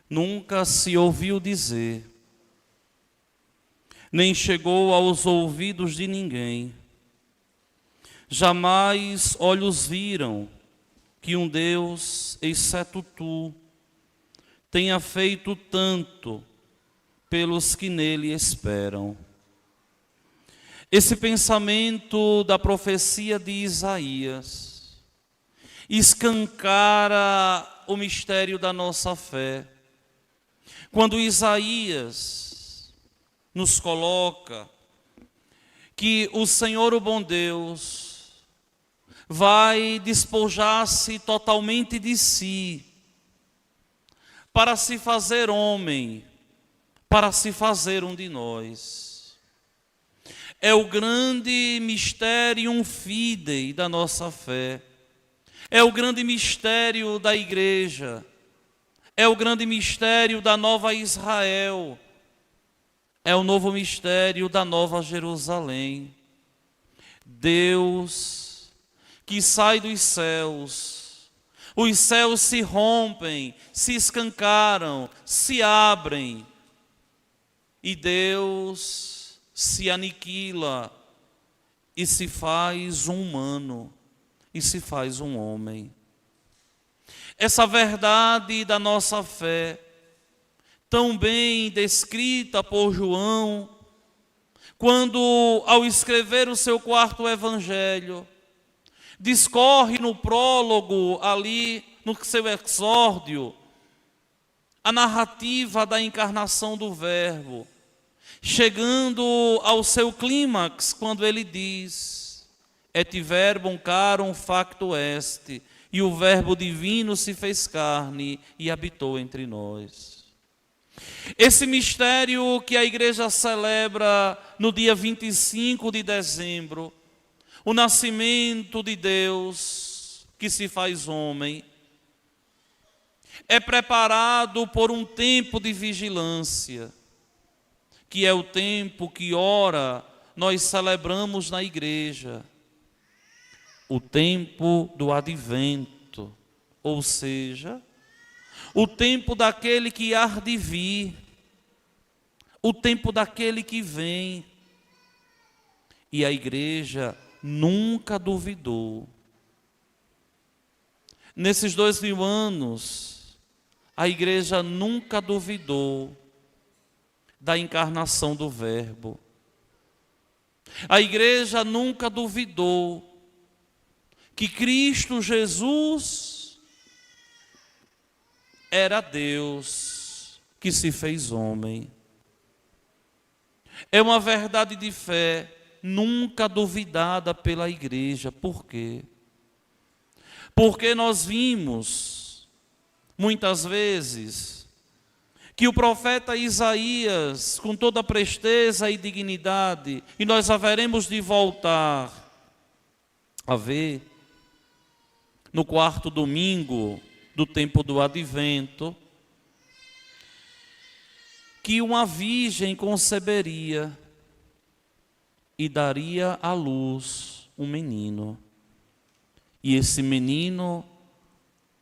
nunca se ouviu dizer, nem chegou aos ouvidos de ninguém. Jamais olhos viram que um Deus, exceto tu, tenha feito tanto pelos que nele esperam. Esse pensamento da profecia de Isaías escancara o mistério da nossa fé. Quando Isaías nos coloca que o Senhor, o bom Deus, vai despojar-se totalmente de si para se fazer homem, para se fazer um de nós. É o grande mysterium fidei da nossa fé. É o grande mistério da igreja. É o grande mistério da nova Israel. É o novo mistério da nova Jerusalém. Deus que sai dos céus. Os céus se rompem, se escancaram, se abrem. E Deus se aniquila e se faz um humano, e se faz um homem. Essa verdade da nossa fé, tão bem descrita por João, quando ao escrever o seu quarto evangelho, discorre no prólogo ali, no seu exórdio, a narrativa da encarnação do Verbo, chegando ao seu clímax, quando ele diz: Et verbum carum facto est, e o Verbo divino se fez carne e habitou entre nós. Esse mistério que a igreja celebra no dia 25 de dezembro, o nascimento de Deus que se faz homem, é preparado por um tempo de vigilância, que é o tempo que ora nós celebramos na igreja, o tempo do advento, ou seja, o tempo daquele que há de vir, o tempo daquele que vem. E a igreja nunca duvidou. Nesses 2000 anos, a igreja nunca duvidou da encarnação do Verbo. A igreja nunca duvidou que Cristo Jesus era Deus que se fez homem. É uma verdade de fé nunca duvidada pela igreja. Por quê? Porque nós vimos, muitas vezes, que o profeta Isaías, com toda presteza e dignidade, e nós haveremos de voltar a ver, no quarto domingo do tempo do advento, que uma virgem conceberia e daria à luz um menino. E esse menino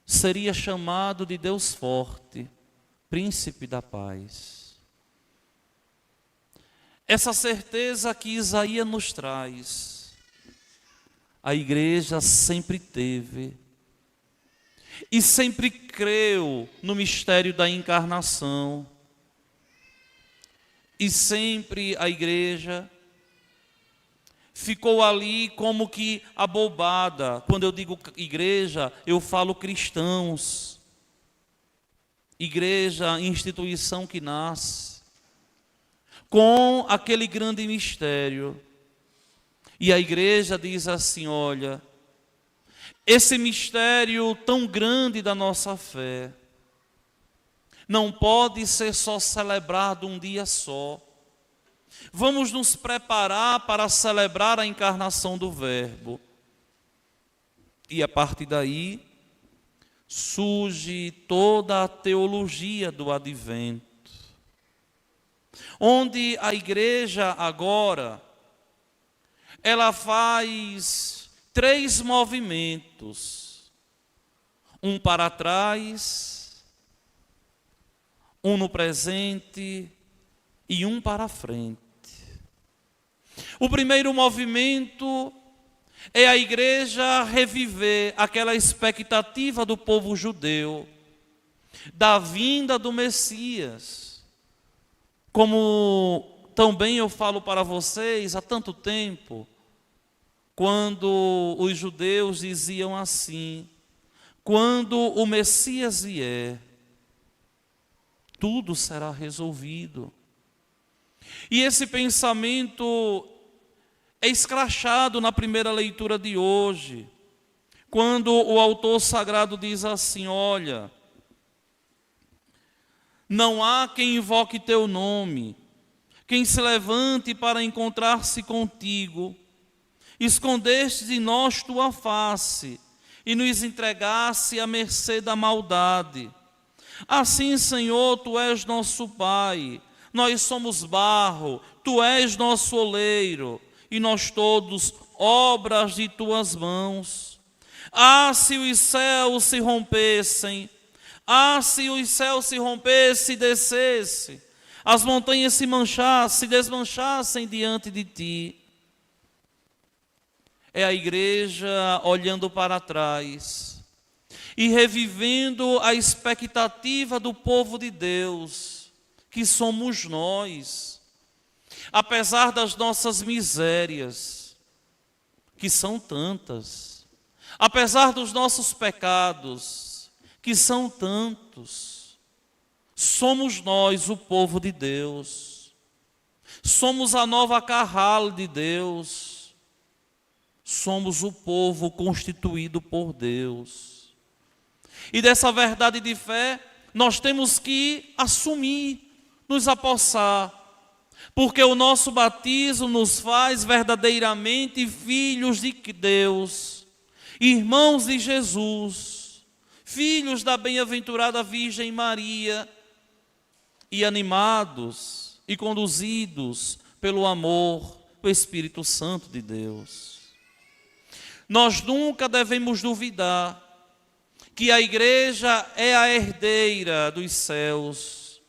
seria chamado de Deus forte, príncipe da paz. Essa certeza que Isaías nos traz, a igreja sempre teve e sempre creu no mistério da encarnação. E sempre a igreja ficou ali como que abobada. Quando eu digo igreja, eu falo cristãos. Igreja, instituição que nasce com aquele grande mistério. E a igreja diz assim: olha, esse mistério tão grande da nossa fé não pode ser só celebrado um dia só. Vamos nos preparar para celebrar a encarnação do Verbo. E a partir daí surge toda a teologia do advento, onde a igreja agora, ela faz 3 movimentos: um para trás, um no presente e um para a frente. O primeiro movimento é a igreja reviver aquela expectativa do povo judeu, da vinda do Messias. Como também eu falo para vocês há tanto tempo, quando os judeus diziam assim: quando o Messias vier, tudo será resolvido. E esse pensamento é escrachado na primeira leitura de hoje, quando o autor sagrado diz assim: olha, não há quem invoque teu nome, quem se levante para encontrar-se contigo. Escondeste de nós tua face e nos entregaste à mercê da maldade. Assim, Senhor, tu és nosso Pai, nós somos barro, tu és nosso oleiro, e nós todos obras de tuas mãos. Ah, se os céus se rompessem, se os céus se rompessem e descessem, as montanhas se desmanchassem diante de ti. É a igreja olhando para trás e revivendo a expectativa do povo de Deus, que somos nós, apesar das nossas misérias, que são tantas, apesar dos nossos pecados, que são tantos, somos nós o povo de Deus, somos a nova carrala de Deus, somos o povo constituído por Deus. E dessa verdade de fé, nós temos que assumir, nos apossar, porque o nosso batismo nos faz verdadeiramente filhos de Deus, irmãos de Jesus, filhos da bem-aventurada Virgem Maria, e animados e conduzidos pelo amor do Espírito Santo de Deus. Nós nunca devemos duvidar que a igreja é a herdeira dos céus,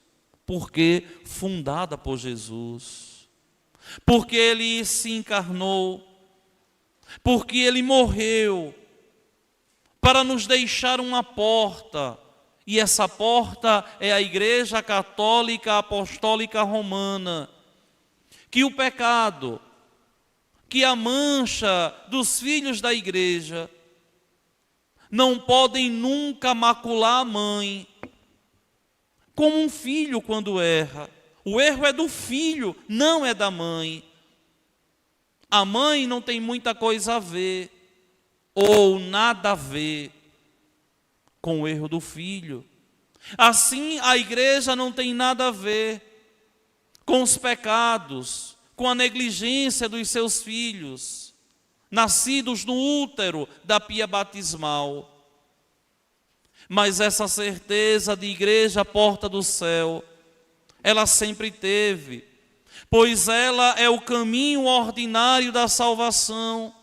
porque fundada por Jesus, porque ele se encarnou, porque ele morreu para nos deixar uma porta, e essa porta é a Igreja Católica Apostólica Romana, que o pecado, que a mancha dos filhos da igreja não podem nunca macular a mãe, como um filho quando erra. O erro é do filho, não é da mãe. A mãe não tem muita coisa a ver, ou nada a ver, com o erro do filho. Assim, a igreja não tem nada a ver com os pecados, com a negligência dos seus filhos, nascidos no útero da pia batismal. Mas essa certeza de igreja porta do céu, ela sempre teve, pois ela é o caminho ordinário da salvação.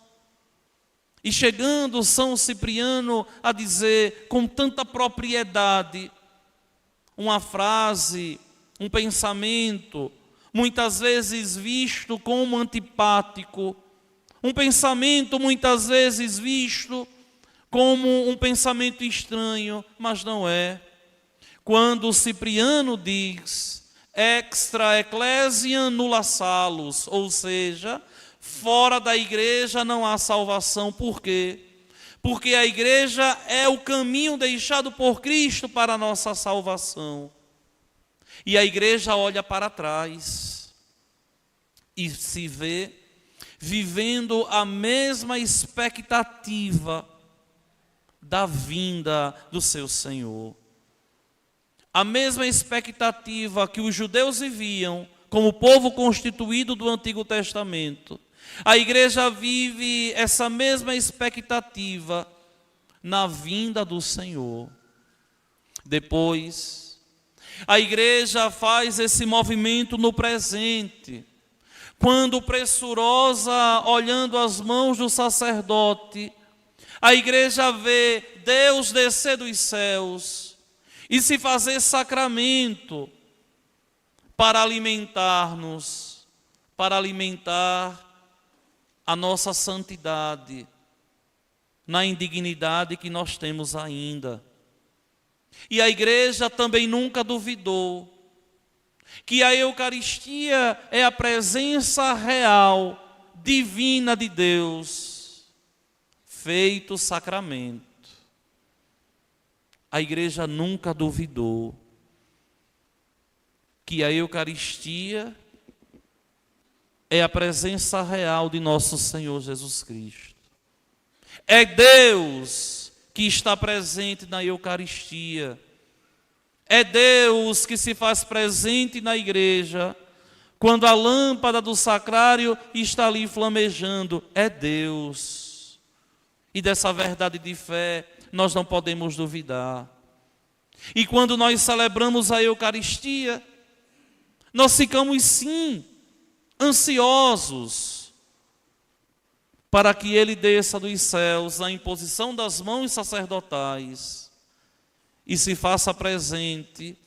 E chegando São Cipriano a dizer com tanta propriedade, uma frase, um pensamento, muitas vezes visto como antipático, um pensamento muitas vezes visto como um pensamento estranho, mas não é. Quando Cipriano diz, extra ecclesiam nulla salus, ou seja, fora da igreja não há salvação. Por quê? Porque a igreja é o caminho deixado por Cristo para a nossa salvação. E a igreja olha para trás e se vê vivendo a mesma expectativa da vinda do seu Senhor. A mesma expectativa que os judeus viviam como povo constituído do Antigo Testamento. A igreja vive essa mesma expectativa na vinda do Senhor. Depois, a igreja faz esse movimento no presente, quando pressurosa, olhando as mãos do sacerdote, a igreja vê Deus descer dos céus e se fazer sacramento para alimentar-nos, para alimentar a nossa santidade na indignidade que nós temos ainda. E a igreja também nunca duvidou que a Eucaristia é a presença real, divina de Deus, feito sacramento. A igreja nunca duvidou que a Eucaristia é a presença real de nosso Senhor Jesus Cristo. É Deus que está presente na Eucaristia. É Deus que se faz presente na igreja, quando a lâmpada do sacrário está ali flamejando. É Deus. E dessa verdade de fé nós não podemos duvidar. E quando nós celebramos a Eucaristia, nós ficamos sim ansiosos para que Ele desça dos céus na imposição das mãos sacerdotais e se faça presente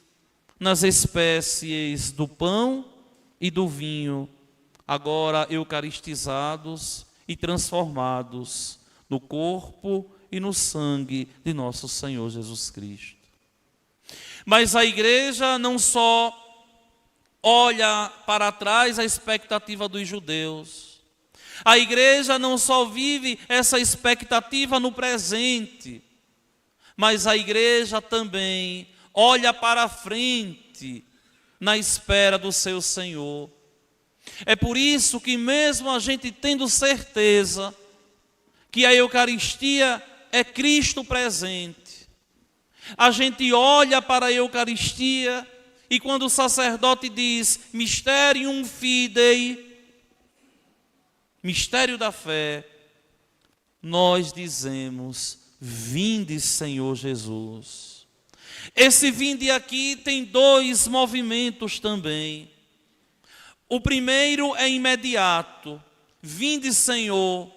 nas espécies do pão e do vinho, agora eucaristizados e transformados no corpo e no sangue de nosso Senhor Jesus Cristo. Mas a igreja não só olha para trás a expectativa dos judeus, a igreja não só vive essa expectativa no presente, mas a igreja também olha para frente na espera do seu Senhor. É por isso que mesmo a gente tendo certeza que a Eucaristia é Cristo presente, a gente olha para a Eucaristia e quando o sacerdote diz Mysterium Fidei, mistério da fé, nós dizemos: vinde, Senhor Jesus. Esse vinde aqui tem dois movimentos também. O primeiro é imediato: vinde, Senhor,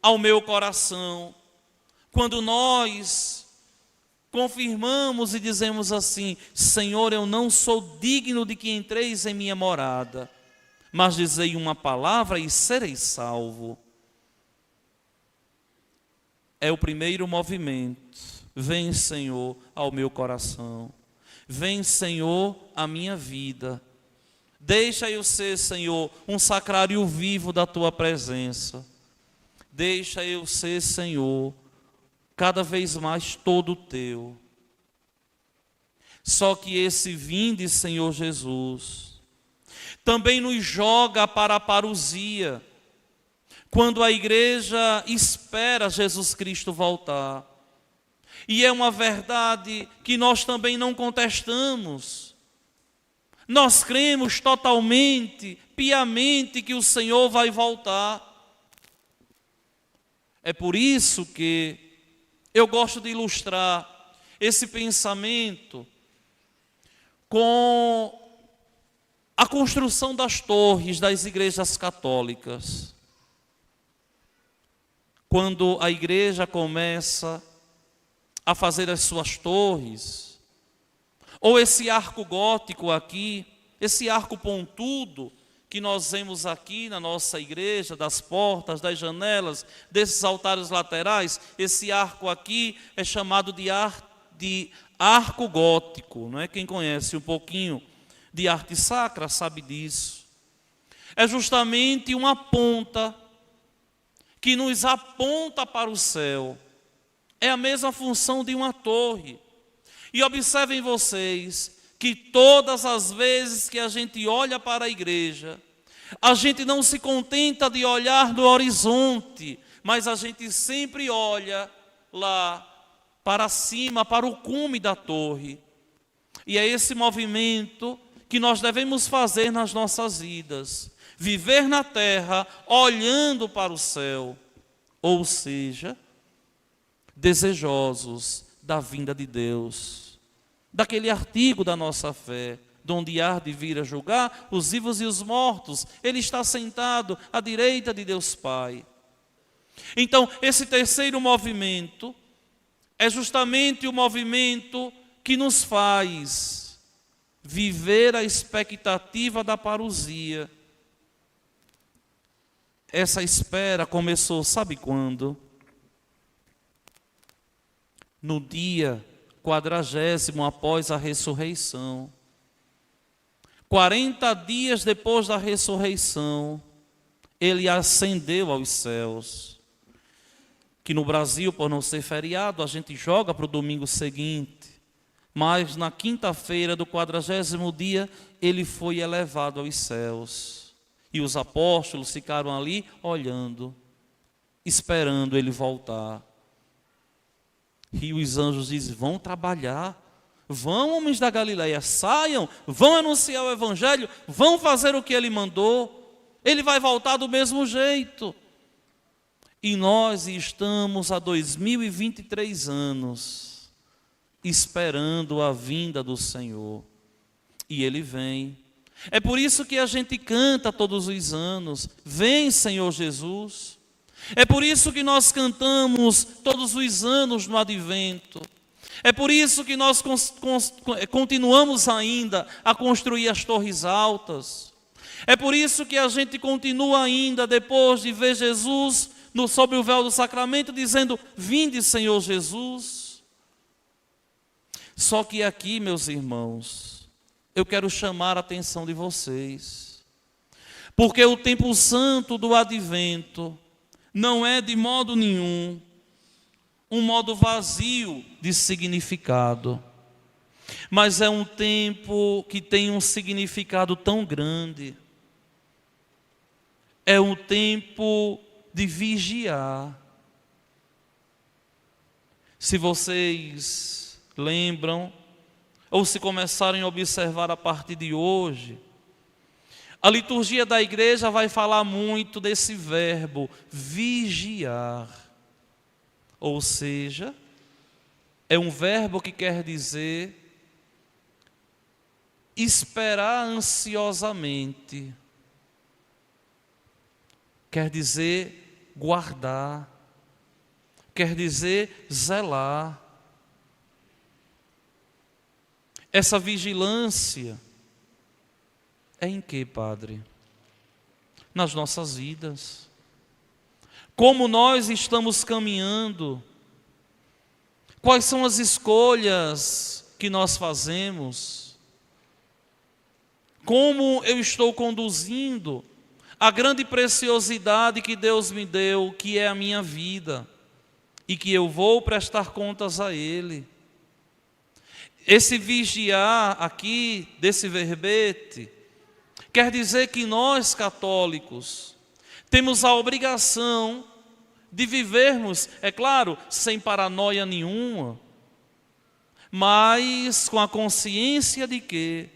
ao meu coração. Quando nós confirmamos e dizemos assim: Senhor, eu não sou digno de que entreis em minha morada, mas dizei uma palavra e serei salvo. É o primeiro movimento. Vem, Senhor, ao meu coração. Vem, Senhor, à minha vida. Deixa eu ser, Senhor, um sacrário vivo da Tua presença. Deixa eu ser, Senhor, cada vez mais todo Teu. Só que esse vinde, Senhor Jesus, também nos joga para a parousia, quando a igreja espera Jesus Cristo voltar. E é uma verdade que nós também não contestamos. Nós cremos totalmente, piamente, que o Senhor vai voltar. É por isso que eu gosto de ilustrar esse pensamento com a construção das torres das igrejas católicas. Quando a igreja começa a fazer as suas torres, ou esse arco gótico aqui, esse arco pontudo que nós vemos aqui na nossa igreja, das portas, das janelas, desses altares laterais, esse arco aqui é chamado de arco gótico, não é? Quem conhece um pouquinho de arte sacra sabe disso. É justamente uma ponta que nos aponta para o céu. É a mesma função de uma torre. E observem vocês que todas as vezes que a gente olha para a igreja, a gente não se contenta de olhar no horizonte, mas a gente sempre olha lá para cima, para o cume da torre. E é esse movimento que nós devemos fazer nas nossas vidas. Viver na terra olhando para o céu, ou seja, desejosos da vinda de Deus, daquele artigo da nossa fé, donde há de vir a julgar os vivos e os mortos. Ele está sentado à direita de Deus Pai. Então, esse terceiro movimento é justamente o movimento que nos faz viver a expectativa da parousia. Essa espera começou, sabe quando? No dia 40º após a ressurreição. 40 dias depois da ressurreição, ele ascendeu aos céus. Que no Brasil, por não ser feriado, a gente joga para o domingo seguinte. Mas na quinta-feira do 40º dia, ele foi elevado aos céus. E os apóstolos ficaram ali olhando, esperando ele voltar. E os anjos dizem: vão trabalhar, vão, homens da Galileia, saiam, vão anunciar o evangelho, vão fazer o que ele mandou. Ele vai voltar do mesmo jeito. E nós estamos há 2023 anos esperando a vinda do Senhor. E ele vem. É por isso que a gente canta todos os anos: vem, Senhor Jesus. É por isso que nós cantamos todos os anos no Advento. É por isso que nós continuamos ainda a construir as torres altas. É por isso que a gente continua ainda, depois de ver Jesus sob o véu do sacramento, dizendo: vinde, Senhor Jesus. Só que aqui, meus irmãos, eu quero chamar a atenção de vocês, porque o tempo santo do Advento não é de modo nenhum um modo vazio de significado, mas é um tempo que tem um significado tão grande. É um tempo de vigiar. Se vocês lembram, ou se começarem a observar a partir de hoje, a liturgia da igreja vai falar muito desse verbo, vigiar. Ou seja, é um verbo que quer dizer esperar ansiosamente. Quer dizer guardar. Quer dizer zelar. Essa vigilância é em que, Padre? Nas nossas vidas. Como nós estamos caminhando? Quais são as escolhas que nós fazemos? Como eu estou conduzindo a grande preciosidade que Deus me deu, que é a minha vida, e que eu vou prestar contas a Ele? Esse vigiar aqui, desse verbete, quer dizer que nós, católicos, temos a obrigação de vivermos, é claro, sem paranoia nenhuma, mas com a consciência de que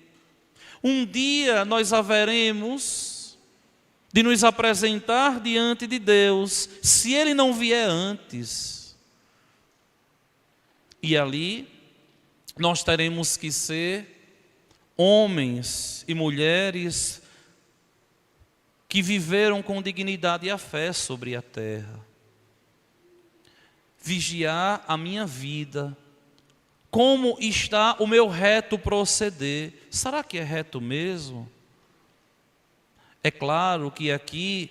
um dia nós haveremos de nos apresentar diante de Deus, se Ele não vier antes. E ali nós teremos que ser homens e mulheres que viveram com dignidade e a fé sobre a terra. Vigiar a minha vida. Como está o meu reto proceder? Será que é reto mesmo? É claro que aqui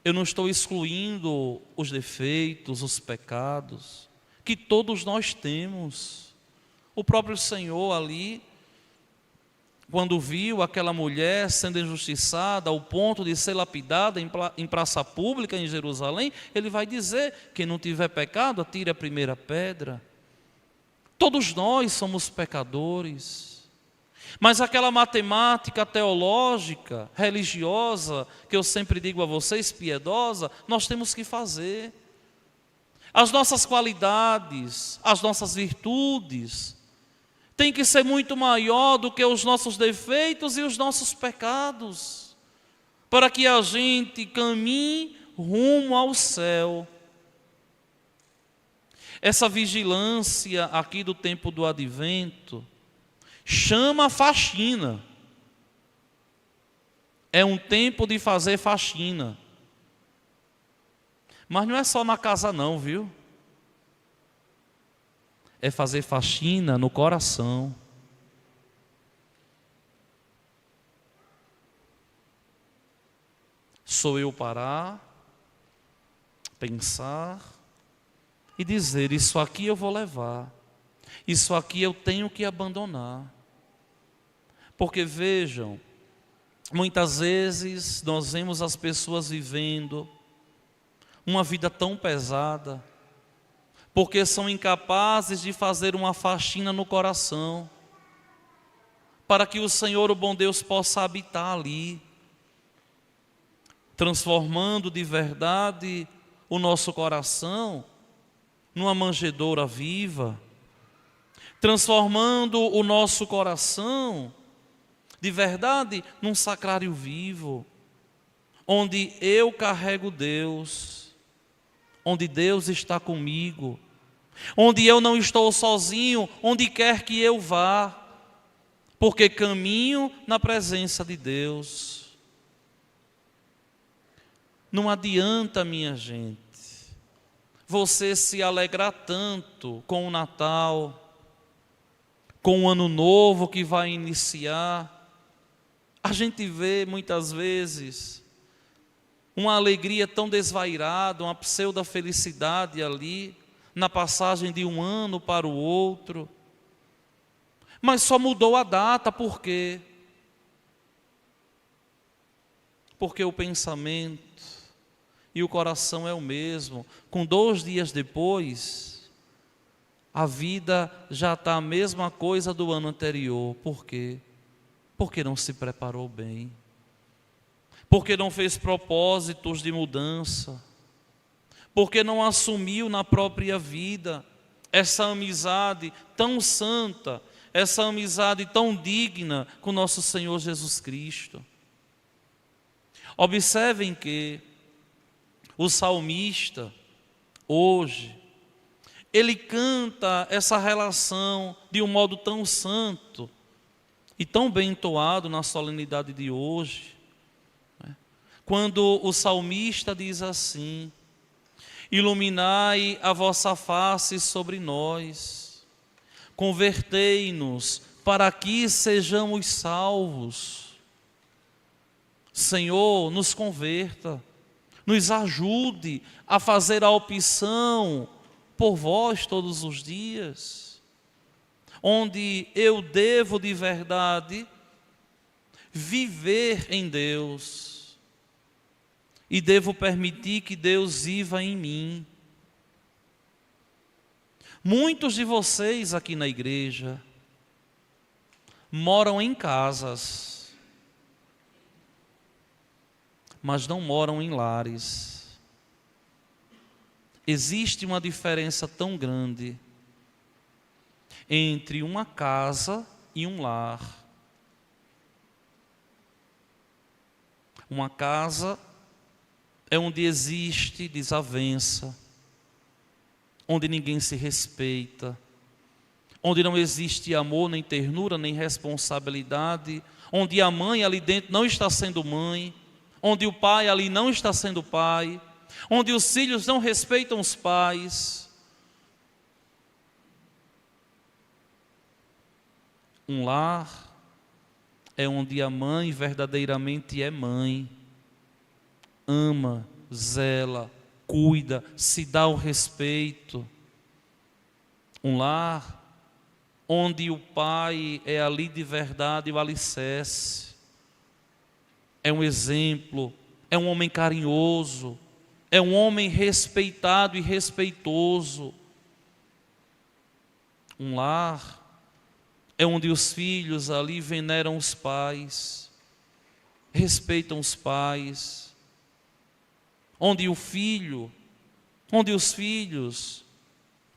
eu não estou excluindo os defeitos, os pecados, que todos nós temos. O próprio Senhor ali, quando viu aquela mulher sendo injustiçada ao ponto de ser lapidada em praça pública em Jerusalém, ele vai dizer: quem não tiver pecado, atire a primeira pedra. Todos nós somos pecadores. Mas aquela matemática teológica, religiosa, que eu sempre digo a vocês, piedosa, nós temos que fazer. As nossas qualidades, as nossas virtudes, tem que ser muito maior do que os nossos defeitos e os nossos pecados, para que a gente caminhe rumo ao céu. Essa vigilância aqui do tempo do Advento chama faxina. É um tempo de fazer faxina. Mas não é só na casa não, viu? é fazer faxina no coração. Sou eu parar, pensar e dizer: isso aqui eu vou levar, isso aqui eu tenho que abandonar. Porque vejam, muitas vezes nós vemos as pessoas vivendo uma vida tão pesada, porque são incapazes de fazer uma faxina no coração, para que o Senhor, o bom Deus, possa habitar ali, transformando de verdade o nosso coração numa manjedoura viva, transformando o nosso coração de verdade num sacrário vivo, onde eu carrego Deus, onde Deus está comigo, onde eu não estou sozinho, onde quer que eu vá, porque caminho na presença de Deus. Não adianta, minha gente, você se alegrar tanto com o Natal, com o Ano Novo que vai iniciar. A gente vê muitas vezes uma alegria tão desvairada, uma pseudo-felicidade ali, na passagem de um ano para o outro. Mas só mudou a data, por quê? Porque o pensamento e o coração é o mesmo. Com 2 dias depois, a vida já está a mesma coisa do ano anterior. Por quê? Porque não se preparou bem, porque não fez propósitos de mudança, porque não assumiu na própria vida essa amizade tão santa, essa amizade tão digna com nosso Senhor Jesus Cristo. Observem que o salmista, hoje, ele canta essa relação de um modo tão santo e tão bem entoado na solenidade de hoje, quando o salmista diz assim: iluminai a vossa face sobre nós, convertei-nos para que sejamos salvos. Senhor, nos converta, nos ajude a fazer a opção por vós todos os dias, onde eu devo de verdade viver em Deus e devo permitir que Deus viva em mim. Muitos de vocês aqui na igreja moram em casas, mas não moram em lares. Existe uma diferença tão grande entre uma casa e um lar. Uma casa é onde existe desavença, onde ninguém se respeita, onde não existe amor, nem ternura, nem responsabilidade, onde a mãe ali dentro não está sendo mãe, onde o pai ali não está sendo pai, onde os filhos não respeitam os pais. Um lar é onde a mãe verdadeiramente é mãe, ama, zela, cuida, se dá o respeito. Um lar onde o pai é ali de verdade o alicerce, é um exemplo, é um homem carinhoso, é um homem respeitado e respeitoso. Um lar é onde os filhos ali veneram os pais, respeitam os pais, onde os filhos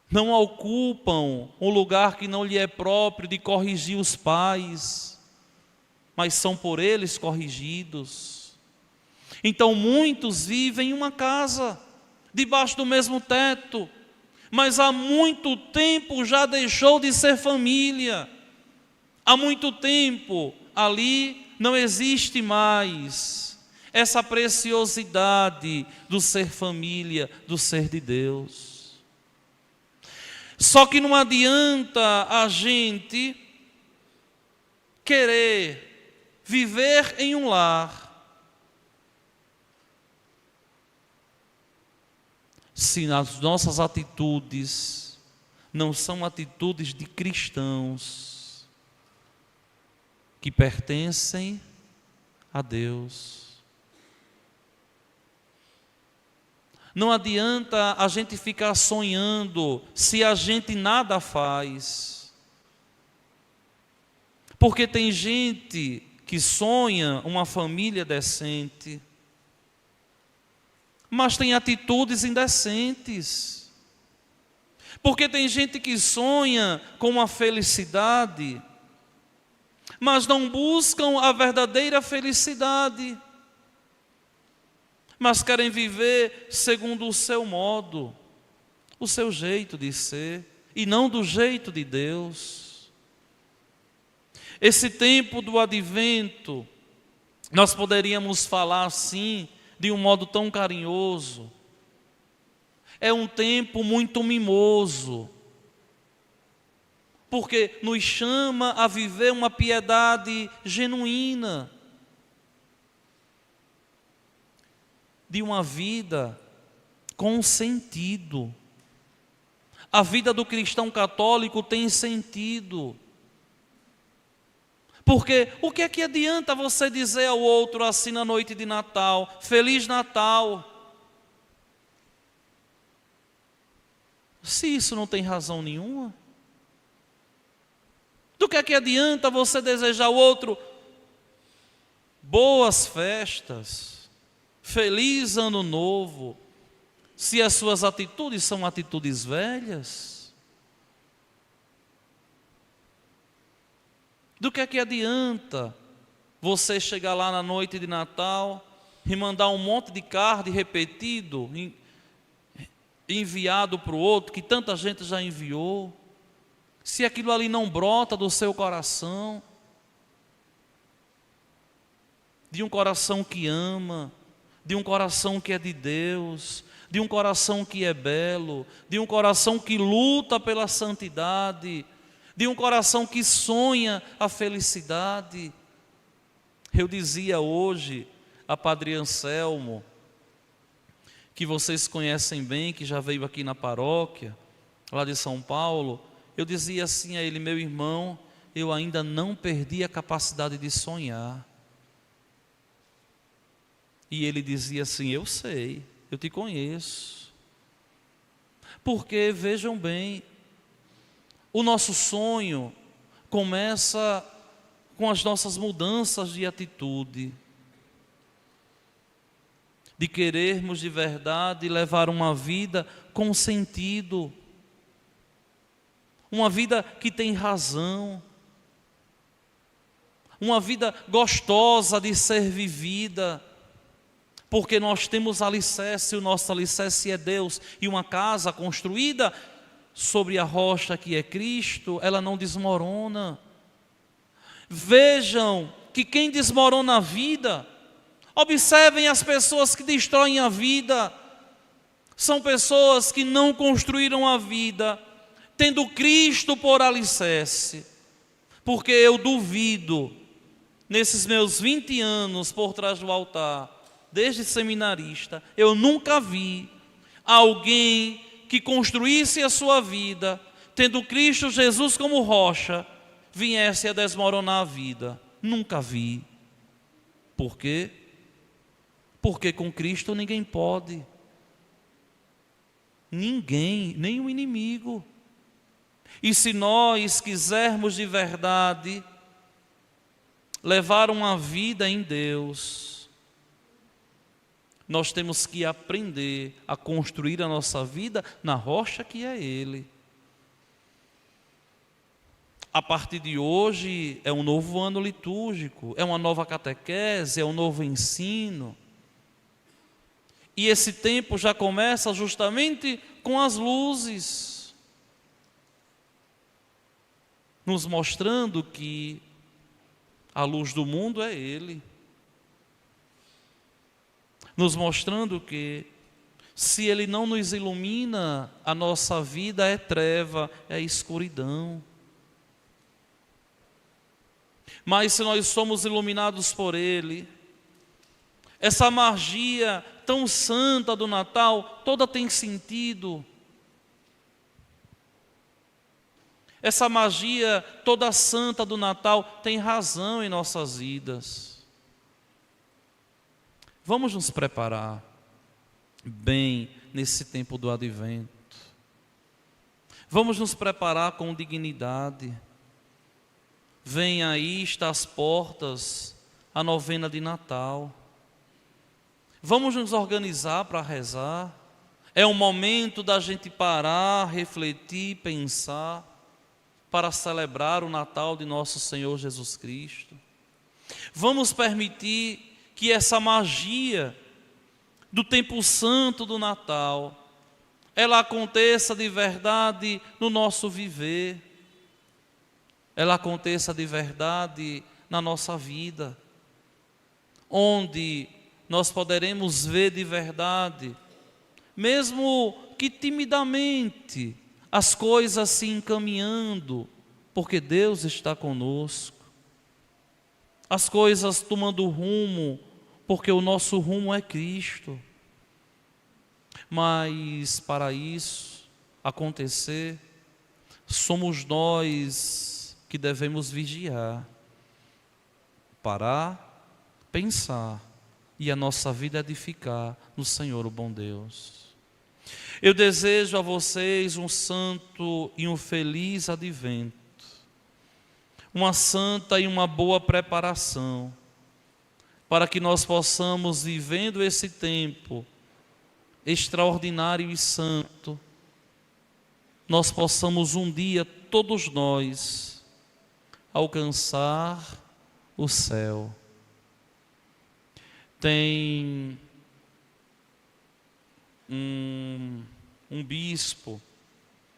não ocupam um lugar que não lhe é próprio de corrigir os pais, mas são por eles corrigidos. Então muitos vivem em uma casa, debaixo do mesmo teto, mas há muito tempo já deixou de ser família. Há muito tempo ali não existe mais essa preciosidade do ser família, do ser de Deus. Só que não adianta a gente querer viver em um lar se as nossas atitudes não são atitudes de cristãos que pertencem a Deus. Não adianta a gente ficar sonhando se a gente nada faz. Porque tem gente que sonha uma família decente, mas tem atitudes indecentes. Porque tem gente que sonha com uma felicidade, mas não buscam a verdadeira felicidade, mas querem viver segundo o seu modo, o seu jeito de ser, e não do jeito de Deus. Esse tempo do advento, nós poderíamos falar assim, de um modo tão carinhoso, é um tempo muito mimoso, porque nos chama a viver uma piedade genuína, de uma vida com sentido. A vida do cristão católico tem sentido. Porque o que é que adianta você dizer ao outro assim na noite de Natal, Feliz Natal, se isso não tem razão nenhuma? Do que é que adianta você desejar ao outro boas festas, feliz ano novo, se as suas atitudes são atitudes velhas? Do que é que adianta você chegar lá na noite de Natal e mandar um monte de card repetido, enviado para o outro, que tanta gente já enviou, se aquilo ali não brota do seu coração, de um coração que ama, de um coração que é de Deus, de um coração que é belo, de um coração que luta pela santidade, de um coração que sonha a felicidade. Eu dizia hoje a Padre Anselmo, que vocês conhecem bem, que já veio aqui na paróquia, lá de São Paulo, eu dizia assim a ele: meu irmão, eu ainda não perdi a capacidade de sonhar. E ele dizia assim: eu sei, eu te conheço. Porque, vejam bem, o nosso sonho começa com as nossas mudanças de atitude, de querermos de verdade levar uma vida com sentido, uma vida que tem razão, uma vida gostosa de ser vivida, porque nós temos alicerce, o nosso alicerce é Deus, e uma casa construída sobre a rocha que é Cristo, ela não desmorona. Vejam que quem desmorona a vida, observem as pessoas que destroem a vida, são pessoas que não construíram a vida tendo Cristo por alicerce. Porque eu duvido, nesses meus 20 anos por trás do altar, desde seminarista, eu nunca vi alguém que construísse a sua vida, tendo Cristo Jesus como rocha, viesse a desmoronar a vida. Nunca vi. Por quê? Porque com Cristo ninguém pode. Ninguém, nem o inimigo. E se nós quisermos de verdade levar uma vida em Deus, nós temos que aprender a construir a nossa vida na rocha que é Ele. A partir de hoje é um novo ano litúrgico, é uma nova catequese, é um novo ensino. E esse tempo já começa justamente com as luzes, nos mostrando que a luz do mundo é Ele. Nos mostrando que Se Ele não nos ilumina, a nossa vida é treva, é escuridão. Mas se nós somos iluminados por Ele, essa magia tão santa do Natal, toda tem sentido. Essa magia toda santa do Natal tem razão em nossas vidas. Vamos nos preparar bem nesse tempo do Advento. Vamos nos preparar com dignidade. Vem aí, está às portas, a novena de Natal. Vamos nos organizar para rezar. É um momento da gente parar, refletir, pensar, para celebrar o Natal de nosso Senhor Jesus Cristo. Vamos permitir que essa magia do tempo santo do Natal, ela aconteça de verdade no nosso viver, ela aconteça de verdade na nossa vida, onde nós poderemos ver de verdade, mesmo que timidamente, as coisas se encaminhando, porque Deus está conosco, as coisas tomando rumo, porque o nosso rumo é Cristo. Mas para isso acontecer, somos nós que devemos vigiar, parar, pensar e a nossa vida edificar no Senhor, o bom Deus. Eu desejo a vocês um santo e um feliz advento, uma santa e uma boa preparação, para que nós possamos, vivendo esse tempo extraordinário e santo, nós possamos um dia, todos nós, alcançar o céu. Tem um bispo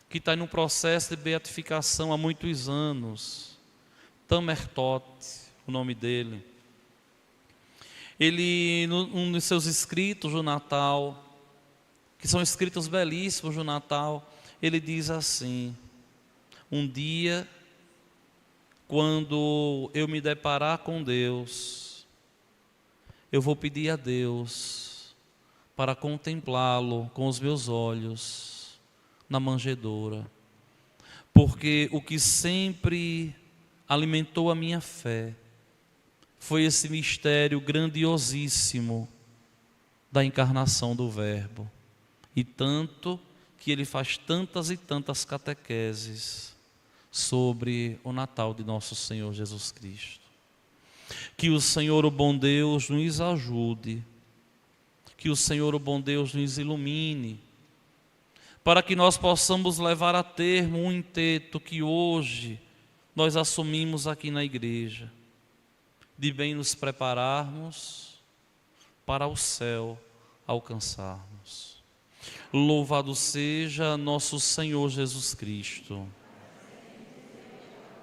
que está em um processo de beatificação há muitos anos, Tamer Tot, o nome dele. Ele, num dos seus escritos do Natal, que são escritos belíssimos do Natal, ele diz assim: um dia, quando eu me deparar com Deus, eu vou pedir a Deus para contemplá-lo com os meus olhos na manjedoura, porque o que sempre alimentou a minha fé foi esse mistério grandiosíssimo da encarnação do Verbo, e tanto que ele faz tantas e tantas catequeses sobre o Natal de nosso Senhor Jesus Cristo. Que o Senhor, o bom Deus, nos ajude, que o Senhor, o bom Deus, nos ilumine, para que nós possamos levar a termo um intento que hoje nós assumimos aqui na igreja, de bem nos prepararmos para o céu alcançarmos. Louvado seja nosso Senhor Jesus Cristo.